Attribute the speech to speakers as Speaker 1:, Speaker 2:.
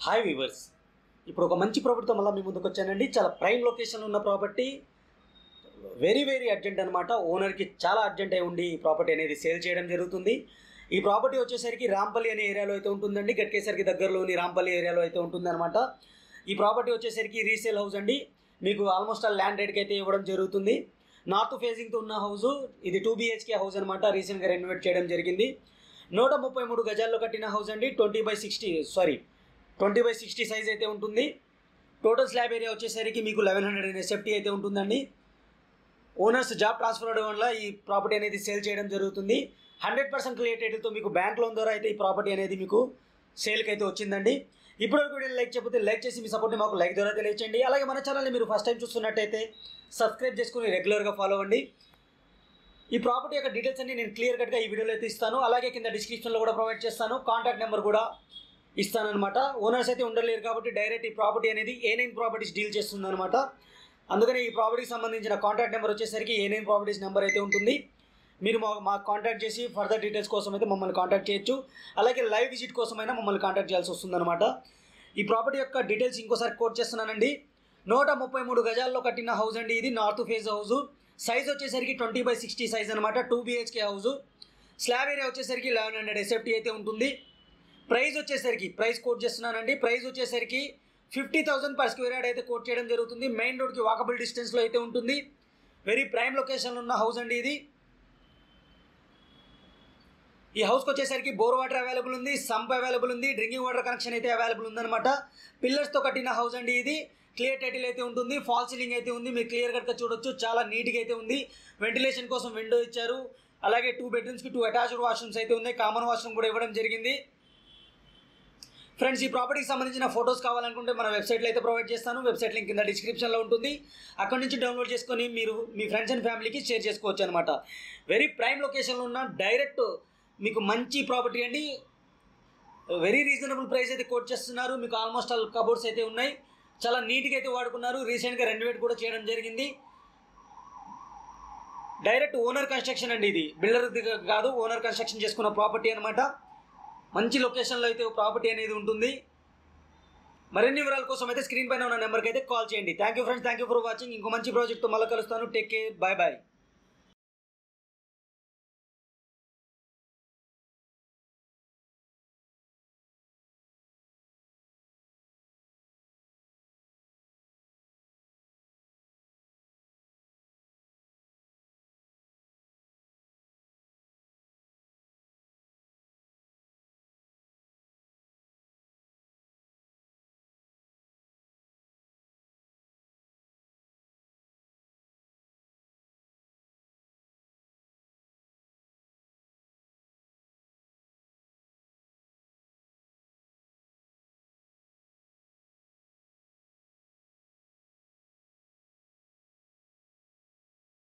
Speaker 1: Hi weavers, ఇప్పుడు ఒక మంచి ప్రాపర్టీతో మళ్ళీ మీ ముందుకు వచ్చానండి. చాలా ప్రైమ్ లొకేషన్లో ఉన్న ప్రాపర్టీ, వెరీ అర్జెంట్ అనమాట. ఓనర్కి చాలా అర్జెంట్ అయి ఉండి ఈ ప్రాపర్టీ అనేది సేల్ చేయడం జరుగుతుంది. ఈ ప్రాపర్టీ వచ్చేసరికి రాంపల్లి అనే ఏరియాలో అయితే ఉంటుందండి. గట్కేసరికి దగ్గరలోని రాంపల్లి ఏరియాలో అయితే ఉంటుంది అనమాట. ఈ ప్రాపర్టీ వచ్చేసరికి రీసేల్ హౌస్ అండి. మీకు ఆల్మోస్ట్ ఆ ల్యాండ్ రేట్కి అయితే ఇవ్వడం జరుగుతుంది. నార్త్ ఫేజింగ్తో ఉన్న హౌస్ ఇది 2 BHK హౌస్ అనమాట. రీసెంట్గా రెనోవేట్ చేయడం జరిగింది. 133 గజాల్లో కట్టిన హౌస్ అండి. 20/60 సైజ్ అయితే ఉంటుంది. టోటల్ స్లాబ్ ఏరియా వచ్చేసరికి మీకు 1100 SFT అయితే ఉంటుందండి. ఓనర్స్ జాబ్ ట్రాన్స్ఫర్ అవడం వల్ల ఈ ప్రాపర్టీ అనేది సేల్ చేయడం జరుగుతుంది. 100% క్లియర్ టైటిల్తో మీకు బ్యాంక్ లోన్ ద్వారా అయితే ఈ ప్రాపర్టీ అనేది మీకు సేల్కి అయితే వచ్చిందండి. ఇప్పటివరకు వీడియో లైక్ చెప్పితే లైక్ చేసి మీ సపోర్ట్ని మాకు లైక్ ద్వారా తెలియచేయండి. అలాగే మన ఛానల్ని మీరు ఫస్ట్ టైం చూస్తున్నట్టయితే సబ్స్క్రైబ్ చేసుకుని రెగ్యులర్గా ఫాలో అవ్వండి. ఈ ప్రాపర్టీ యొక్క డీటెయిల్స్ అన్ని నేను క్లియర్ కట్గా ఈ వీడియోలో అయితే ఇస్తాను. అలాగే కింద డిస్క్రిప్షన్లో కూడా ప్రొవైడ్ చేస్తాను. కాంటాక్ట్ నెంబర్ కూడా ఇస్తానన్నమాట. ఓనర్స్ అయితే ఉండలేరు కాబట్టి డైరెక్ట్ ఈ ప్రాపర్టీ అనేది A9 ప్రాపర్టీస్ డీల్ చేస్తుందన్నమాట. అందుకని ఈ ప్రాపర్టీకి సంబంధించిన కాంటాక్ట్ నెంబర్ వచ్చేసరికి A9 ప్రాపర్టీస్ నెంబర్ అయితే ఉంటుంది. మీరు మాకు కాంటాక్ట్ చేసి ఫర్దర్ డీటెయిల్స్ కోసం అయితే మమ్మల్ని కాంటాక్ట్ చేయొచ్చు. అలాగే లైవ్ విజిట్ కోసమైనా మమ్మల్ని కాంటాక్ట్ చేయాల్సి వస్తుందన్నమాట. ఈ ప్రాపర్టీ యొక్క డీటెయిల్స్ ఇంకోసారి కోట్ చేస్తున్నానండి. 133 గజాల్లో కట్టిన హౌస్ అండి. ఇది నార్త్ ఫేజ్ హౌస్. సైజ్ వచ్చేసరికి 20/60 సైజ్ అనమాట. 2 BHK హౌస్. స్లాబ్ ఏరియా వచ్చేసరికి 1100 SFT అయితే ఉంటుంది. ప్రైస్ కోట్ చేస్తున్నానండి. ప్రైస్ వచ్చేసరికి 50,000 per square yard అయితే కోట్ చేయడం జరుగుతుంది. మెయిన్ రోడ్కి వాకబుల్ డిస్టెన్స్లో అయితే ఉంటుంది. వెరీ ప్రైమ్ లొకేషన్లో ఉన్న హౌస్ అండి ఇది. ఈ హౌస్కి వచ్చేసరికి బోర్ వాటర్ అవైలబుల్ ఉంది, సంప్ అవైలబుల్ ఉంది, డ్రింకింగ్ వాటర్ కనెక్షన్ అయితే అవైలబుల్ ఉందన్నమాట. పిల్లర్స్తో కట్టిన హౌస్ అండి ఇది. క్లియర్ టైటిల్ అయితే ఉంటుంది. ఫాల్ సీలింగ్ అయితే ఉంది. మీరు క్లియర్ కట్గా చూడొచ్చు. చాలా నీట్గా అయితే ఉంది. వెంటిలేషన్ కోసం విండో ఇచ్చారు. అలాగే 2 bedrooమ్స్కి 2 అటాచ్డ్ వాష్రూమ్స్ అయితే ఉన్నాయి. కామన్ వాష్రూమ్ కూడా ఇవ్వడం జరిగింది. ఫ్రెండ్స్, ఈ ప్రాపర్టీకి సంబంధించిన ఫొటోస్ కావాలనుకుంటే మన వెబ్సైట్లో అయితే ప్రొవైడ్ చేస్తాను. వెబ్సైట్ లింక్ కింద డిస్క్రిప్షన్లో ఉంటుంది. అక్కడ నుంచి డౌన్లోడ్ చేసుకొని మీరు మీ ఫ్రెండ్స్ అండ్ ఫ్యామిలీకి షేర్ చేసుకోవచ్చు అనమాట. వెరీ ప్రైమ్ లొకేషన్లో ఉన్న డైరెక్ట్ మీకు మంచి ప్రాపర్టీ అండి. వెరీ రీజనబుల్ ప్రైస్ అయితే కోట్ చేస్తున్నారు. మీకు ఆల్మోస్ట్ ఆల్ కబోర్డ్స్ అయితే ఉన్నాయి. చాలా నీట్గా అయితే వాడుకున్నారు. రీసెంట్గా రెనోవేట్ కూడా చేయడం జరిగింది. డైరెక్ట్ ఓనర్ కన్స్ట్రక్షన్ అండి. ఇది బిల్డర్ కాదు, ఓనర్ కన్స్ట్రక్షన్ చేసుకున్న ప్రాపర్టీ అనమాట. మంచి లొకేషన్లో అయితే ప్రాపర్టీ అనేది ఉంటుంది. మరిన్ని వివరాల కోసం అయితే స్క్రీన్ పైన ఉన్న నెంబర్కి అయితే కాల్ చేయండి. Thank you friends, thank you for watching. ఇంకో మంచి ప్రాజెక్ట్తో మళ్ళీ కలుస్తాను. Take care, bye.